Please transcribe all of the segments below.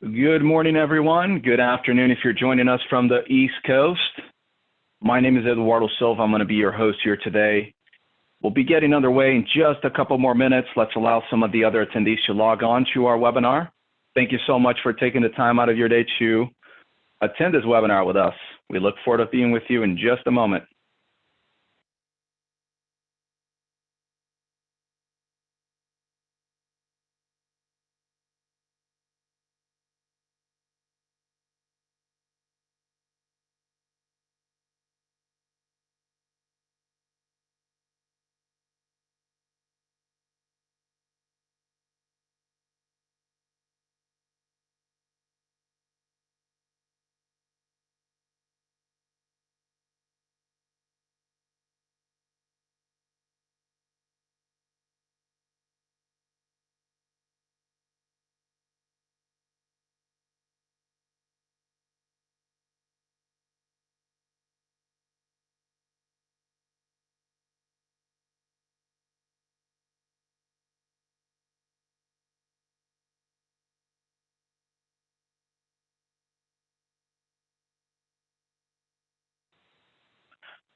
Good morning, everyone. Good afternoon if you're joining us from the East Coast. My name is Eduardo Silva. I'm going to be your host here today. We'll be getting underway in just a couple more minutes. Let's allow some of the other attendees to log on to our webinar. Thank you so much for taking the time out of your day to attend this webinar with us. We look forward to being with you in just a moment.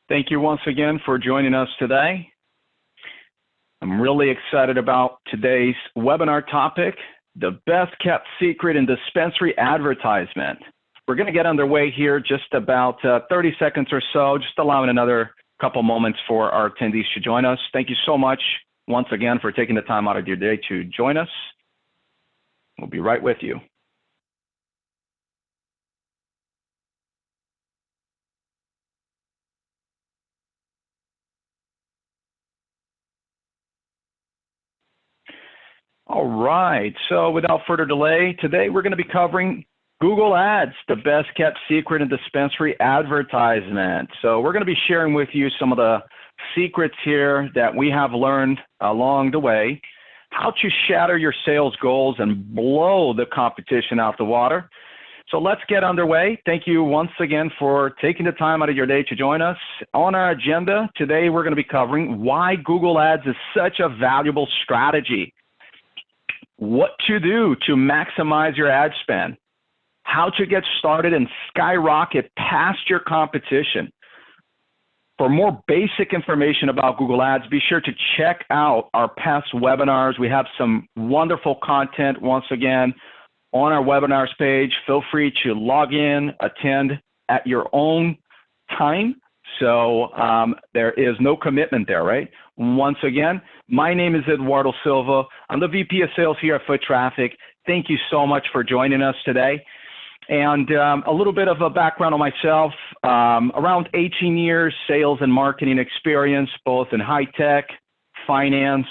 Thank you once again for joining us today. I'm really excited about today's webinar topic, the best kept secret in dispensary advertisement. We're going to get underway here just about 30 seconds or so, just allowing another couple moments for our attendees to join us. Thank you so much once again for taking the time out of your day to join us. We'll be right with you. All right, so without further delay, today we're going to be covering Google Ads, the best kept secret in dispensary advertisement. So we're going to be sharing with you some of the secrets here that we have learned along the way, how to shatter your sales goals and blow the competition out the water. So let's get underway. Thank you once again for taking the time out of your day to join us. On our agenda today, we're going to be covering why Google Ads is such a valuable strategy, what to do to maximize your ad spend, how to get started and skyrocket past your competition. For more basic information about Google Ads, be sure to check out our past webinars. We have some wonderful content once again on our webinars page. Feel free to log in, attend at your own time. So there is no commitment there, right? Once again, my name is Eduardo Silva. I'm the VP of Sales here at Foot Traffic. Thank you so much for joining us today. And a little bit of a background on myself, around 18 years sales and marketing experience, both in high tech, finance,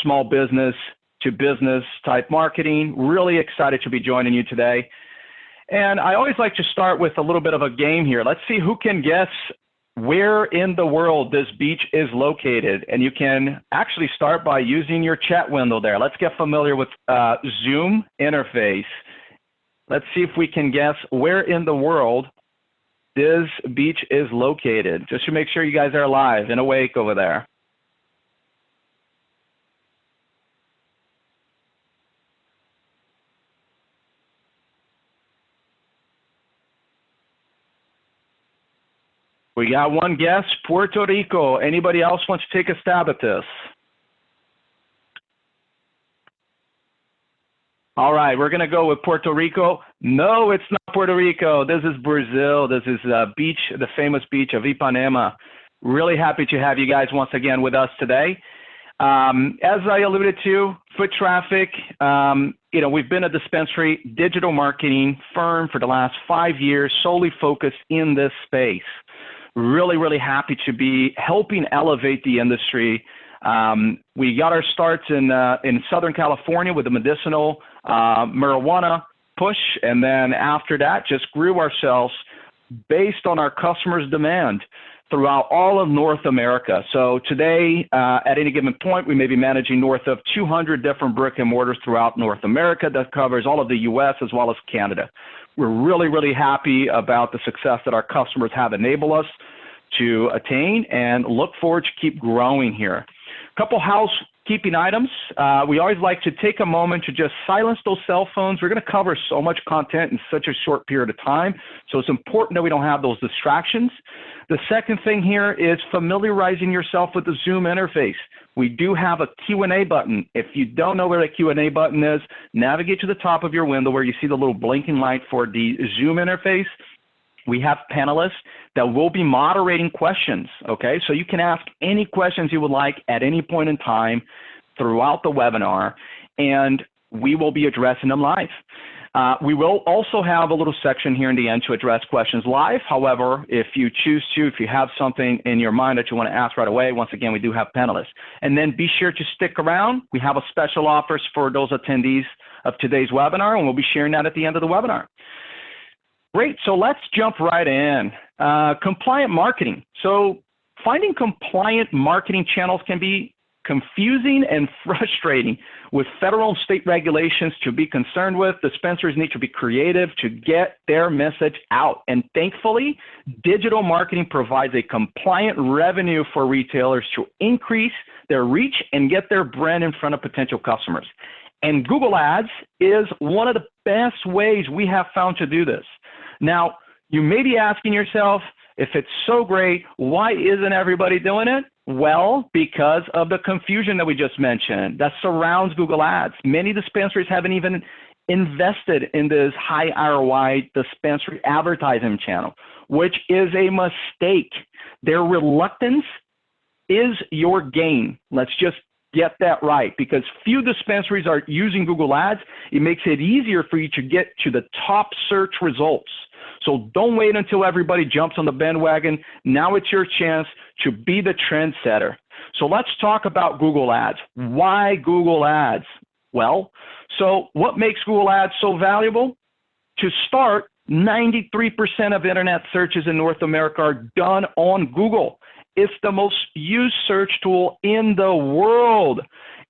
small business to business type marketing. Really excited to be joining you today. And I always like to start with a little bit of a game here. Let's see who can guess where in the world this beach is located. And you can actually start by using your chat window there. Let's get familiar with Zoom interface. Let's see if we can guess where in the world this beach is located, just to make sure you guys are alive and awake over there. We got one guess, Puerto Rico. Anybody else wants to take a stab at this? All right, we're going to go with Puerto Rico. No, it's not Puerto Rico. This is Brazil. This is beach, the famous beach of Ipanema. Really happy to have you guys once again with us today. As I alluded to, Foot Traffic, we've been a dispensary digital marketing firm for the last 5 years, solely focused in this space. Really, really happy to be helping elevate the industry. We got our starts in Southern California with the medicinal marijuana push, and then after that, just grew ourselves based on our customers' demand throughout all of North America. So today, at any given point, we may be managing north of 200 different brick and mortars throughout North America. That covers all of the U.S. as well as Canada. We're really, really happy about the success that our customers have enabled us to attain and look forward to keep growing here. A couple housekeeping items. We always like to take a moment to just silence those cell phones. We're going to cover so much content in such a short period of time, so it's important that we don't have those distractions. The second thing here is familiarizing yourself with the Zoom interface. We do have a Q&A button. If you don't know where the Q&A button is, navigate to the top of your window where you see the little blinking light for the Zoom interface. We have panelists that will be moderating questions, okay? So you can ask any questions you would like at any point in time throughout the webinar, and we will be addressing them live. We will also have a little section here in the end to address questions live. However, if you choose to, if you have something in your mind that you want to ask right away, once again, we do have panelists. And then be sure to stick around. We have a special offers for those attendees of today's webinar, and we'll be sharing that at the end of the webinar. Great, so let's jump right in. Compliant marketing. So finding compliant marketing channels can be confusing and frustrating. With federal and state regulations to be concerned with, dispensaries need to be creative to get their message out. And thankfully, digital marketing provides a compliant revenue for retailers to increase their reach and get their brand in front of potential customers. And Google Ads is one of the best ways we have found to do this. Now, you may be asking yourself, if it's so great, why isn't everybody doing it? Well, because of the confusion that we just mentioned that surrounds Google Ads. Many dispensaries haven't even invested in this high ROI dispensary advertising channel, which is a mistake. Their reluctance is your gain. Let's just get that right, because few dispensaries are using Google Ads. It makes it easier for you to get to the top search results. So don't wait until everybody jumps on the bandwagon. Now it's your chance to be the trendsetter. So let's talk about Google Ads. Why Google Ads? Well, so what makes Google Ads so valuable? To start, 93% of internet searches in North America are done on Google. It's the most used search tool in the world,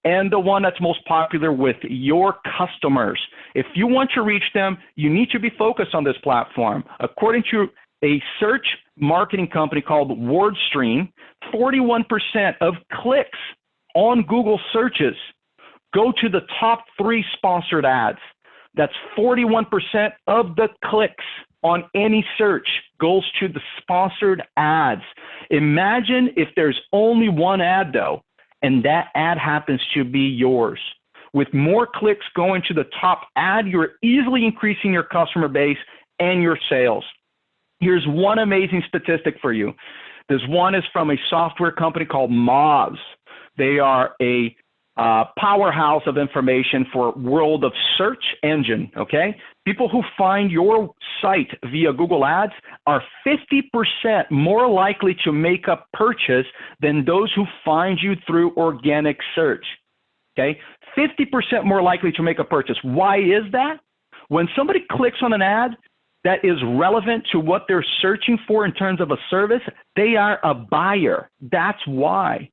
and the one that's most popular with your customers. If you want to reach them, you need to be focused on this platform. According to a search marketing company called WordStream, 41% of clicks on Google searches go to the top 3 sponsored ads. That's 41% of the clicks on any search goes to the sponsored ads. Imagine if there's only one ad though, and that ad happens to be yours. With more clicks going to the top ad, you're easily increasing your customer base and your sales. Here's one amazing statistic for you. This one is from a software company called Moz. They are a powerhouse of information for world of search engine, okay? People who find your site via Google Ads are 50% more likely to make a purchase than those who find you through organic search, okay? 50% more likely to make a purchase. Why is that? When somebody clicks on an ad that is relevant to what they're searching for in terms of a service, they are a buyer. That's why.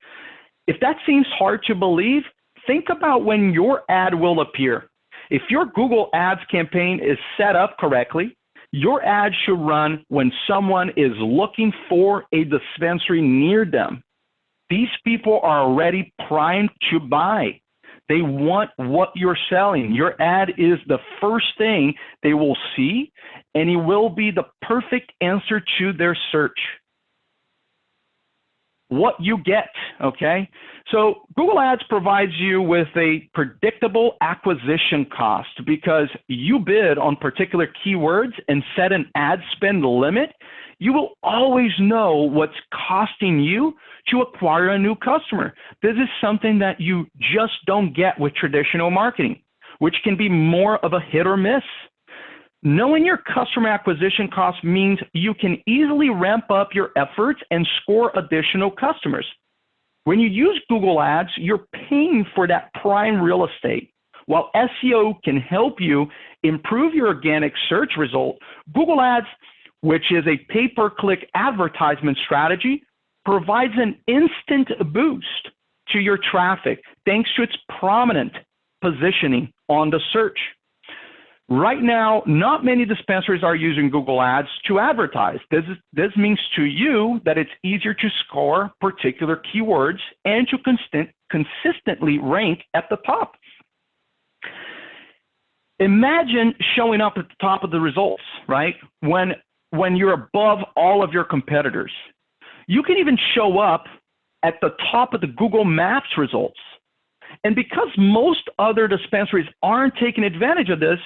If that seems hard to believe, think about when your ad will appear. If your Google Ads campaign is set up correctly, your ad should run when someone is looking for a dispensary near them. These people are already primed to buy. They want what you're selling. Your ad is the first thing they will see, and it will be the perfect answer to their search. What you get, okay? So Google Ads provides you with a predictable acquisition cost because you bid on particular keywords and set an ad spend limit. You will always know what's costing you to acquire a new customer. This is something that you just don't get with traditional marketing, which can be more of a hit or miss. Knowing your customer acquisition cost means you can easily ramp up your efforts and score additional customers. When you use Google Ads, you're paying for that prime real estate. While SEO can help you improve your organic search result, Google Ads, which is a pay-per-click advertisement strategy, provides an instant boost to your traffic thanks to its prominent positioning on the search. Right now, not many dispensaries are using Google Ads to advertise. This means to you that it's easier to score particular keywords and to consistently rank at the top. Imagine showing up at the top of the results, right? When you're above all of your competitors. You can even show up at the top of the Google Maps results. And because most other dispensaries aren't taking advantage of this,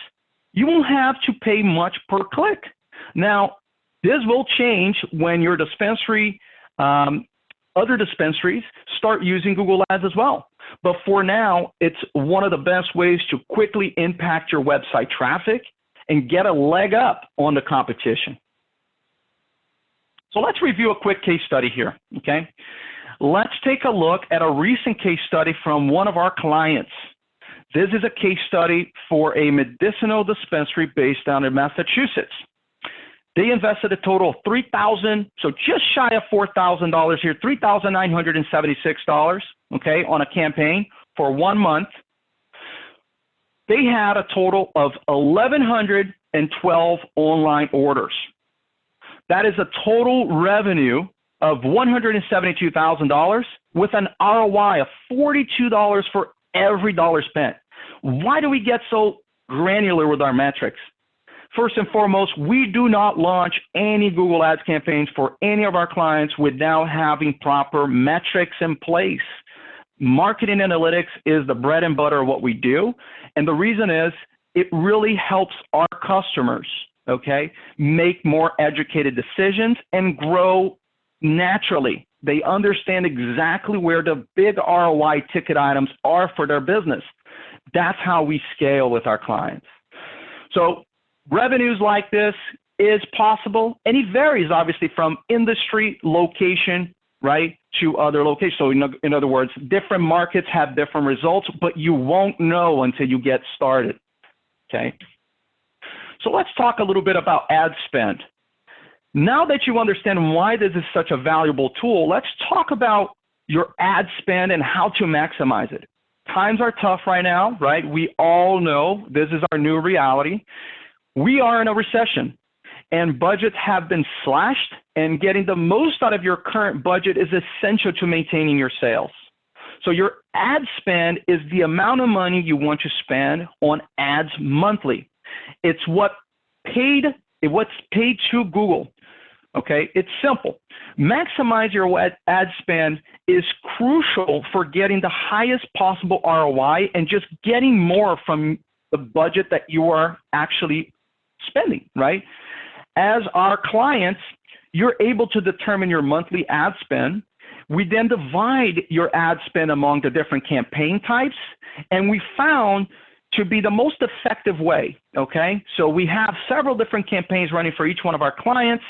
you won't have to pay much per click. Now, this will change when your dispensary, other dispensaries start using Google Ads as well. But for now, it's one of the best ways to quickly impact your website traffic and get a leg up on the competition. So let's review a quick case study here, okay? Let's take a look at a recent case study from one of our clients. This is a case study for a medicinal dispensary based down in Massachusetts. They invested a total of $3,000, so just shy of $4,000 here, $3,976, okay, on a campaign for 1 month. They had a total of 1,112 online orders. That is a total revenue of $172,000 with an ROI of $42 for every dollar spent. Why do we get so granular with our metrics? First and foremost, we do not launch any Google Ads campaigns for any of our clients without having proper metrics in place. Marketing analytics is the bread and butter of what we do. And the reason is it really helps our customers, okay, make more educated decisions and grow naturally. They understand exactly where the big ROI ticket items are for their business. That's how we scale with our clients. So revenues like this is possible, and it varies obviously from industry, location, right, to other locations. So in other words, different markets have different results, but you won't know until you get started, okay? So let's talk a little bit about ad spend. Now that you understand why this is such a valuable tool, let's talk about your ad spend and how to maximize it. Times are tough right now, right? We all know this is our new reality. We are in a recession and budgets have been slashed, and getting the most out of your current budget is essential to maintaining your sales. So your ad spend is the amount of money you want to spend on ads monthly. It's what's paid to Google. Okay, it's simple. Maximize your ad spend is crucial for getting the highest possible ROI and just getting more from the budget that you are actually spending, right? As our clients, you're able to determine your monthly ad spend. We then divide your ad spend among the different campaign types, and we found to be the most effective way, okay? So we have several different campaigns running for each one of our clients,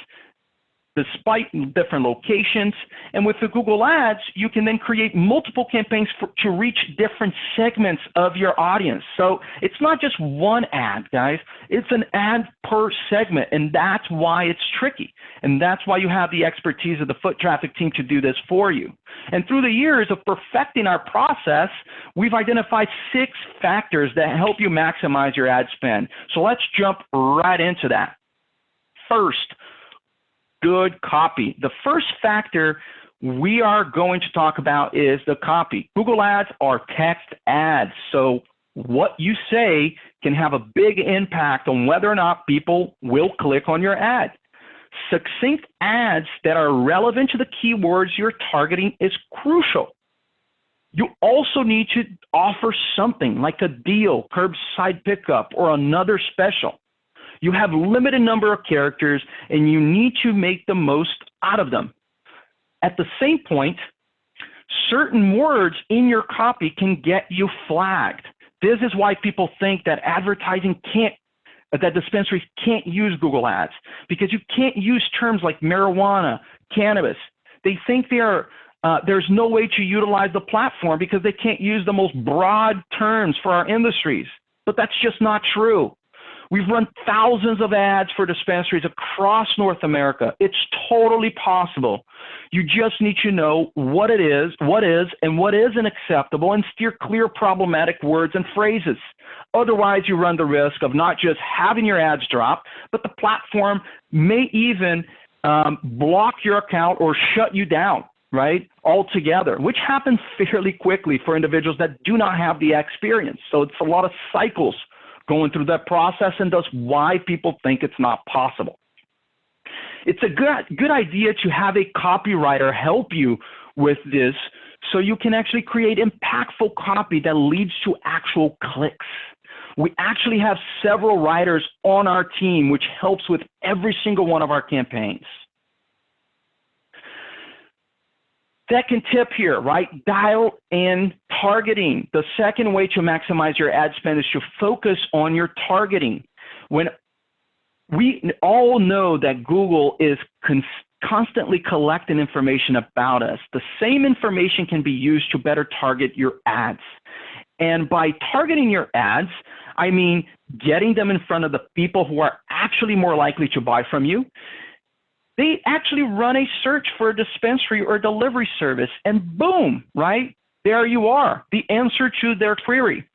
despite different locations. And with the Google Ads, you can then create multiple campaigns to reach different segments of your audience. So it's not just one ad, guys. It's an ad per segment, and that's why it's tricky. And that's why you have the expertise of the foot traffic team to do this for you. And through the years of perfecting our process, we've identified 6 factors that help you maximize your ad spend. So let's jump right into that. First, good copy. The first factor we are going to talk about is the copy. Google Ads are text ads, so what you say can have a big impact on whether or not people will click on your ad. Succinct ads that are relevant to the keywords you're targeting is crucial. You also need to offer something like a deal, curbside pickup, or another special. You have a limited number of characters, and you need to make the most out of them. At the same point, certain words in your copy can get you flagged. This is why people think that that dispensaries can't use Google Ads, because you can't use terms like marijuana, cannabis. They think there's no way to utilize the platform because they can't use the most broad terms for our industries. But that's just not true. We've run thousands of ads for dispensaries across North America. It's totally possible. You just need to know what is, and what isn't acceptable, and steer clear problematic words and phrases. Otherwise, you run the risk of not just having your ads drop, but the platform may even block your account or shut you down. right, altogether, which happens fairly quickly for individuals that do not have the experience. So it's a lot of cycles going through that process, and thus why people think it's not possible. It's a good idea to have a copywriter help you with this so you can actually create impactful copy that leads to actual clicks. We actually have several writers on our team, which helps with every single one of our campaigns. Second tip here, right? Dial in targeting. The second way to maximize your ad spend is to focus on your targeting. When we all know that Google is constantly collecting information about us, the same information can be used to better target your ads. And by targeting your ads, I mean getting them in front of the people who are actually more likely to buy from you. They actually run a search for a dispensary or delivery service, and boom, right? There you are, the answer to their query.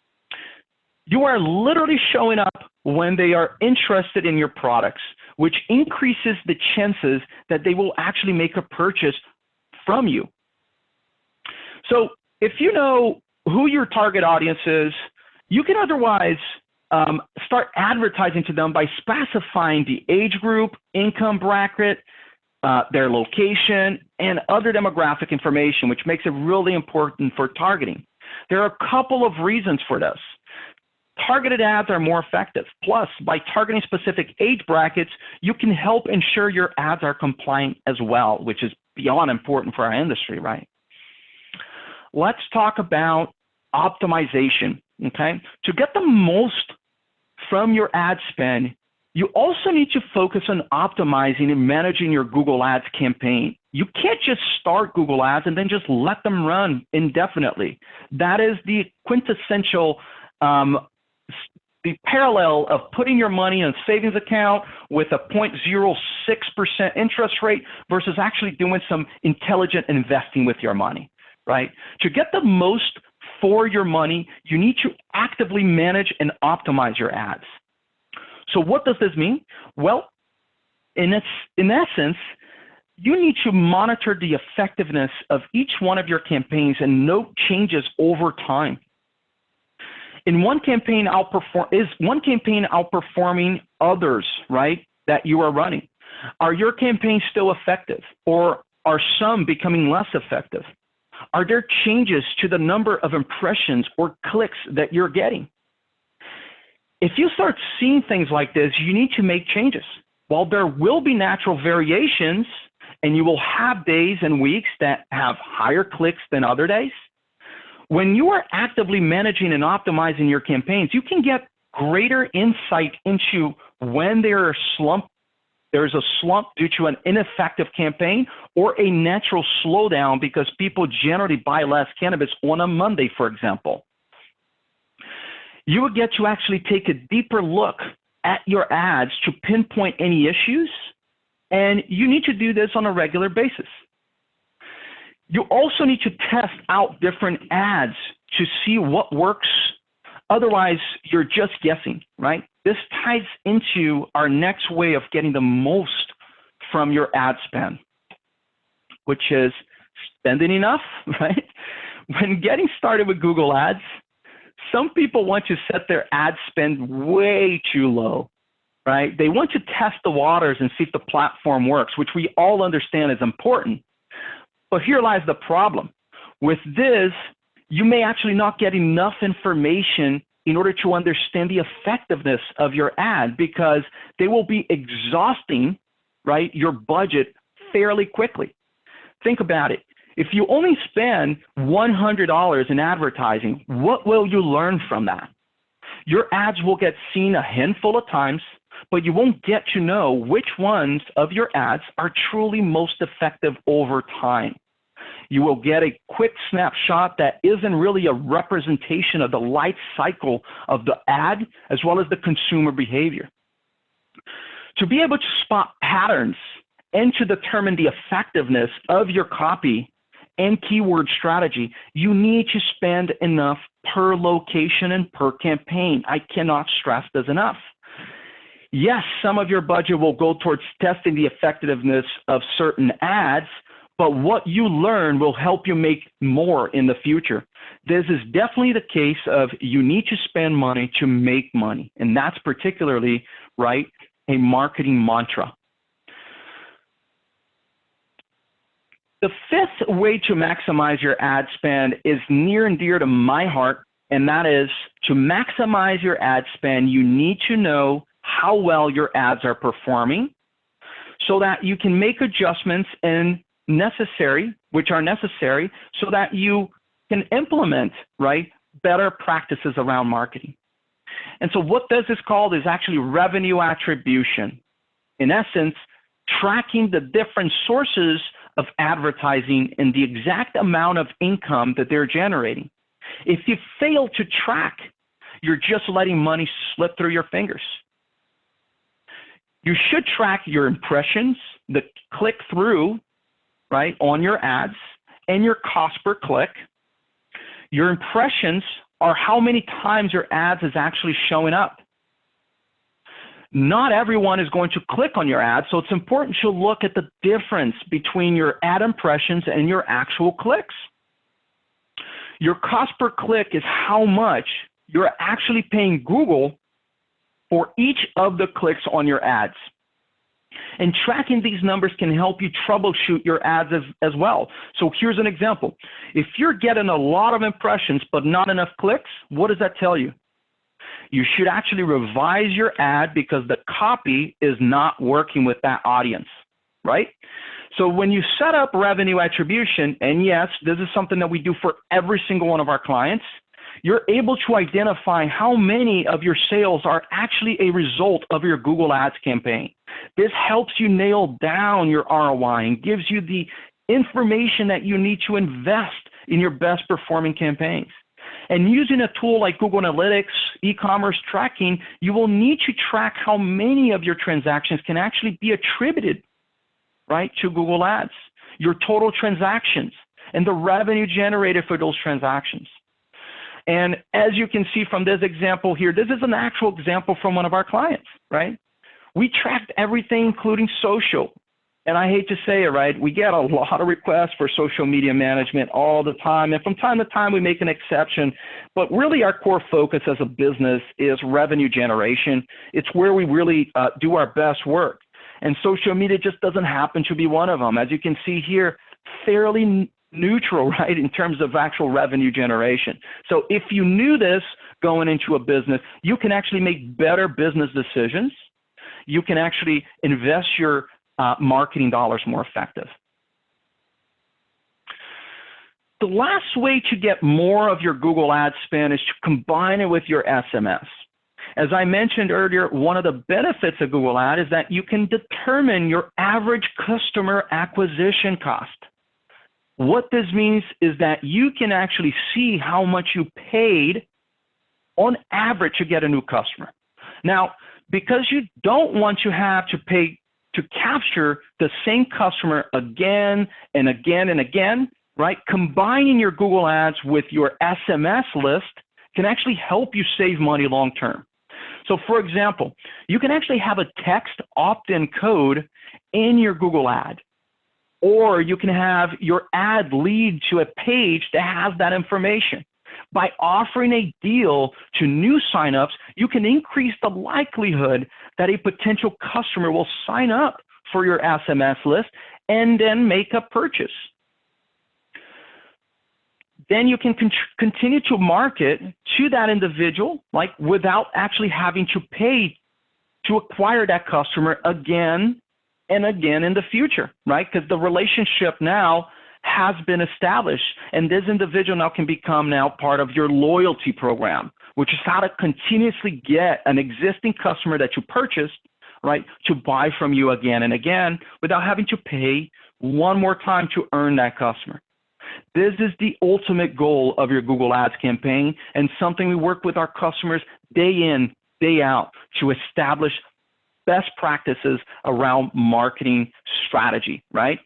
You are literally showing up when they are interested in your products, which increases the chances that they will actually make a purchase from you. So if you know who your target audience is, you can otherwise start advertising to them by specifying the age group, income bracket, their location, and other demographic information, which makes it really important for targeting. There are a couple of reasons for this. Targeted ads are more effective. Plus, by targeting specific age brackets, you can help ensure your ads are compliant as well, which is beyond important for our industry, right? Let's talk about optimization, okay? To get the most from your ad spend, you also need to focus on optimizing and managing your Google Ads campaign. You can't just start Google Ads and then just let them run indefinitely. That is the quintessential the parallel of putting your money in a savings account with a 0.06% interest rate versus actually doing some intelligent investing with your money, right? To get the most for your money, you need to actively manage and optimize your ads. So what does this mean? Well, in essence, you need to monitor the effectiveness of each one of your campaigns and note changes over time. Is one campaign outperforming others, right, that you are running? Are your campaigns still effective, or are some becoming less effective? Are there changes to the number of impressions or clicks that you're getting? If you start seeing things like this, you need to make changes. While there will be natural variations, and you will have days and weeks that have higher clicks than other days, when you are actively managing and optimizing your campaigns, you can get greater insight into when there is a slump due to an ineffective campaign or a natural slowdown because people generally buy less cannabis on a Monday, for example. You will get to actually take a deeper look at your ads to pinpoint any issues, and you need to do this on a regular basis. You also need to test out different ads to see what works. Otherwise, you're just guessing, right? This ties into our next way of getting the most from your ad spend, which is spending enough, right? When getting started with Google Ads, some people want to set their ad spend way too low, right? They want to test the waters and see if the platform works, which we all understand is important. But here lies the problem. With this, you may actually not get enough information in order to understand the effectiveness of your ad because they will be exhausting, right, your budget fairly quickly. Think about it. If you only spend $100 in advertising, what will you learn from that? Your ads will get seen a handful of times, but you won't get to know which ones of your ads are truly most effective over time. You will get a quick snapshot that isn't really a representation of the life cycle of the ad as well as the consumer behavior. To be able to spot patterns and to determine the effectiveness of your copy and keyword strategy, you need to spend enough per location and per campaign. I cannot stress this enough. Yes, some of your budget will go towards testing the effectiveness of certain ads, but what you learn will help you make more in the future. This is definitely the case of you need to spend money to make money, and that's particularly, right, a marketing mantra. The fifth way to maximize your ad spend is near and dear to my heart, and that is to maximize your ad spend, you need to know how well your ads are performing so that you can make adjustments which are necessary so that you can implement, right, better practices around marketing. And so what this is called is actually revenue attribution. In essence, tracking the different sources of advertising and the exact amount of income that they're generating. If you fail to track, you're just letting money slip through your fingers. You should track your impressions, the click-through, right, on your ads, and your cost per click. Your impressions are how many times your ads is actually showing up. Not everyone is going to click on your ad, so it's important to look at the difference between your ad impressions and your actual clicks. Your cost per click is how much you're actually paying Google for each of the clicks on your ads. And tracking these numbers can help you troubleshoot your ads as well. So here's an example. If you're getting a lot of impressions but not enough clicks, what does that tell you? You should actually revise your ad because the copy is not working with that audience, right? So when you set up revenue attribution, and yes, this is something that we do for every single one of our clients, you're able to identify how many of your sales are actually a result of your Google Ads campaign. This helps you nail down your ROI and gives you the information that you need to invest in your best performing campaigns. And using a tool like Google Analytics, e-commerce tracking, you will need to track how many of your transactions can actually be attributed, right, to Google Ads, your total transactions, and the revenue generated for those transactions. And as you can see from this example here, this is an actual example from one of our clients, right? We tracked everything, including social. And I hate to say it, right? We get a lot of requests for social media management all the time. And from time to time, we make an exception. But really, our core focus as a business is revenue generation. It's where we really do our best work. And social media just doesn't happen to be one of them. As you can see here, fairly neutral, right, in terms of actual revenue generation. So if you knew this going into a business, you can actually make better business decisions. You can actually invest your marketing dollars more effective. The last way to get more of your Google Ad spend is to combine it with your SMS. As I mentioned earlier, one of the benefits of Google Ad is that you can determine your average customer acquisition cost. What this means is that you can actually see how much you paid on average to get a new customer. Now, because you don't want to have to pay to capture the same customer again and again and again, right? Combining your Google Ads with your SMS list can actually help you save money long term. So for example, you can actually have a text opt-in code in your Google Ad, or you can have your ad lead to a page that has that information. By offering a deal to new signups, you can increase the likelihood that a potential customer will sign up for your SMS list and then make a purchase. Then you can continue to market to that individual, like without actually having to pay to acquire that customer again and again in the future, right? Because the relationship now has been established, and this individual now can become now part of your loyalty program, which is how to continuously get an existing customer that you purchased, right, to buy from you again and again without having to pay one more time to earn that customer. This is the ultimate goal of your Google Ads campaign, and something we work with our customers day in, day out to establish best practices around marketing strategy, right?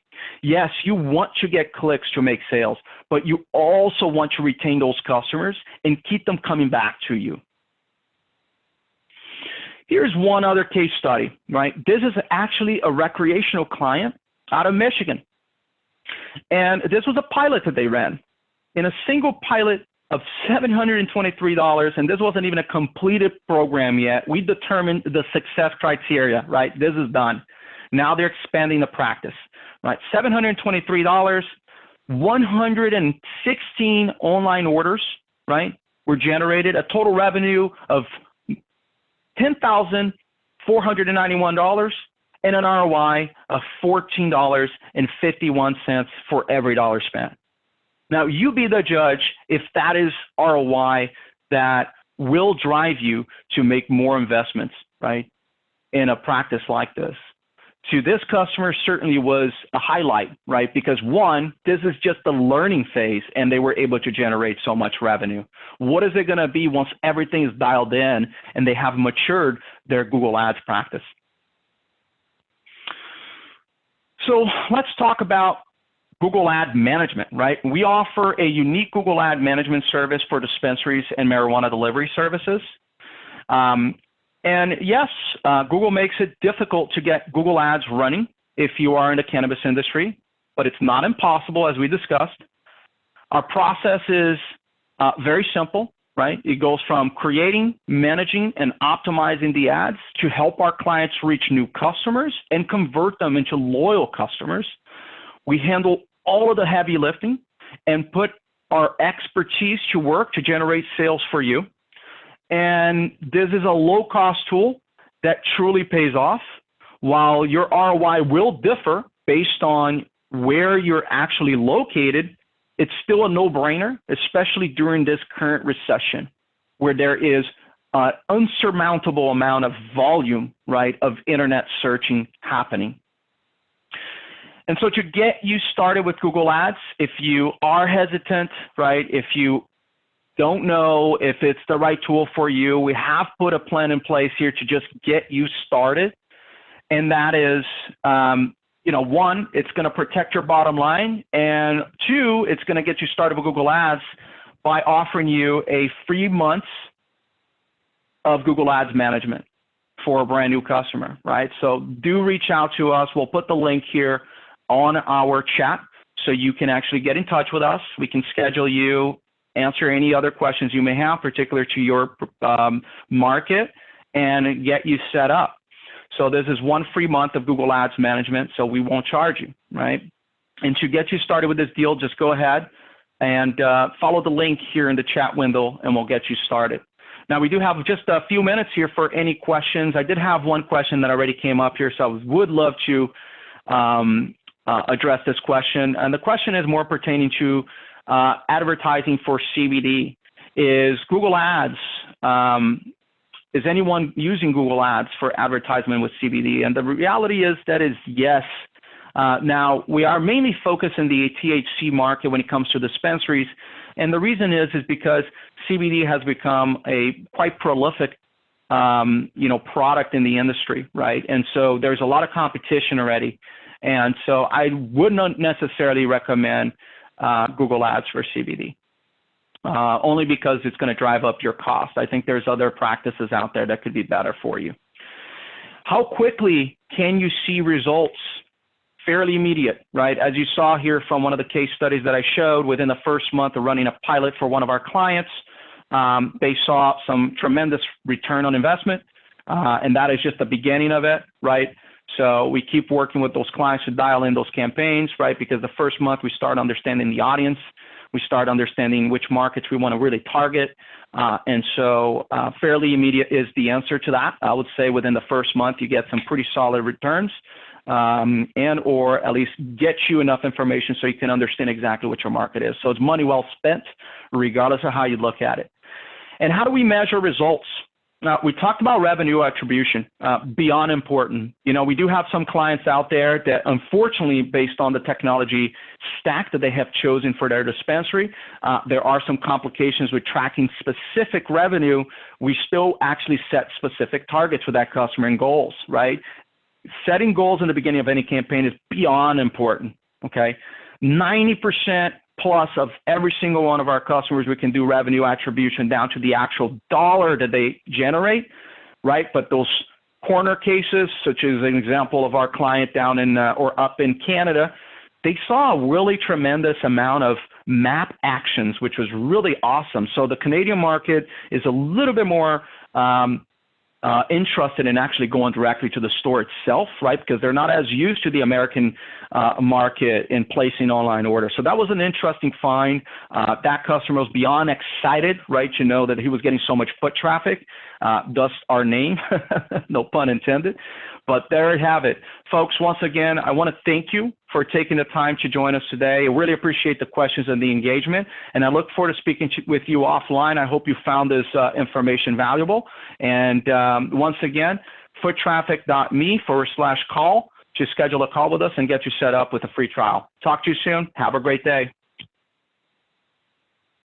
Yes, you want to get clicks to make sales, but you also want to retain those customers and keep them coming back to you. Here's one other case study, right? This is actually a recreational client out of Michigan. And this was a pilot that they ran. In a single pilot of $723, and this wasn't even a completed program yet, we determined the success criteria, right? This is done. Now they're expanding the practice, right? $723, 116 online orders, right, were generated, a total revenue of $10,491, and an ROI of $14.51 for every dollar spent. Now, you be the judge if that is ROI that will drive you to make more investments, right, in a practice like this. To this customer, certainly was a highlight, right, because one, this is just the learning phase, and they were able to generate so much revenue. What is it going to be once everything is dialed in and they have matured their Google Ads practice? So let's talk about Google Ad Management, right? We offer a unique Google Ad Management service for dispensaries and marijuana delivery services. And yes, Google makes it difficult to get Google Ads running if you are in the cannabis industry, but it's not impossible, as we discussed. Our process is very simple, right? It goes from creating, managing, and optimizing the ads to help our clients reach new customers and convert them into loyal customers. We handle all of the heavy lifting and put our expertise to work to generate sales for you. And this is a low-cost tool that truly pays off. While your ROI will differ based on where you're actually located, it's still a no-brainer, especially during this current recession, where there is an unsurmountable amount of volume, right, of internet searching happening. And so to get you started with Google Ads, if you are hesitant, right, if you don't know if it's the right tool for you, we have put a plan in place here to just get you started. And that is, one, it's going to protect your bottom line. And two, it's going to get you started with Google Ads by offering you a free month of Google Ads management for a brand new customer, right? So do reach out to us. We'll put the link here on our chat so you can actually get in touch with us. We can schedule you, answer any other questions you may have, particular to your market, and get you set up. So this is one free month of Google Ads management, so we won't charge you, right? And to get you started with this deal, just go ahead and follow the link here in the chat window, and we'll get you started. Now, we do have just a few minutes here for any questions. I did have one question that already came up here, so I would love to address this question. And the question is more pertaining to advertising for CBD. Is Google Ads, is anyone using Google Ads for advertisement with CBD? And the reality is that is yes. Now, we are mainly focused in the THC market when it comes to dispensaries. And the reason is because CBD has become a quite prolific product in the industry, right? And so there's a lot of competition already. And so I would not necessarily recommend Google Ads for CBD, only because it's going to drive up your cost. I think there's other practices out there that could be better for you. How quickly can you see results? Fairly immediate, right? As you saw here from one of the case studies that I showed, within the first month of running a pilot for one of our clients, they saw some tremendous return on investment, and that is just the beginning of it, right? So we keep working with those clients to dial in those campaigns, right? Because the first month we start understanding the audience, we start understanding which markets we want to really target, and so fairly immediate is the answer to that. I would say within the first month you get some pretty solid returns, and or at least get you enough information so you can understand exactly what your market is. So it's money well spent, regardless of how you look at it. And how do we measure results? We talked about revenue attribution, beyond important. We do have some clients out there that, unfortunately, based on the technology stack that they have chosen for their dispensary, there are some complications with tracking specific revenue. We still actually set specific targets for that customer and goals, right? Setting goals in the beginning of any campaign is beyond important, okay? 90% plus of every single one of our customers, we can do revenue attribution down to the actual dollar that they generate, right? But those corner cases, such as an example of our client down in or up in Canada, they saw a really tremendous amount of map actions, which was really awesome. So the Canadian market is a little bit more interested in actually going directly to the store itself, right? Because they're not as used to the American market in placing online orders. So that was an interesting find. That customer was beyond excited, right? You know, that he was getting so much foot traffic, thus our name, no pun intended. But there you have it. Folks, once again, I want to thank you for taking the time to join us today. I really appreciate the questions and the engagement, and I look forward to speaking with you offline. I hope you found this information valuable. And once again, foottraffic.me/call to schedule a call with us and get you set up with a free trial. Talk to you soon. Have a great day.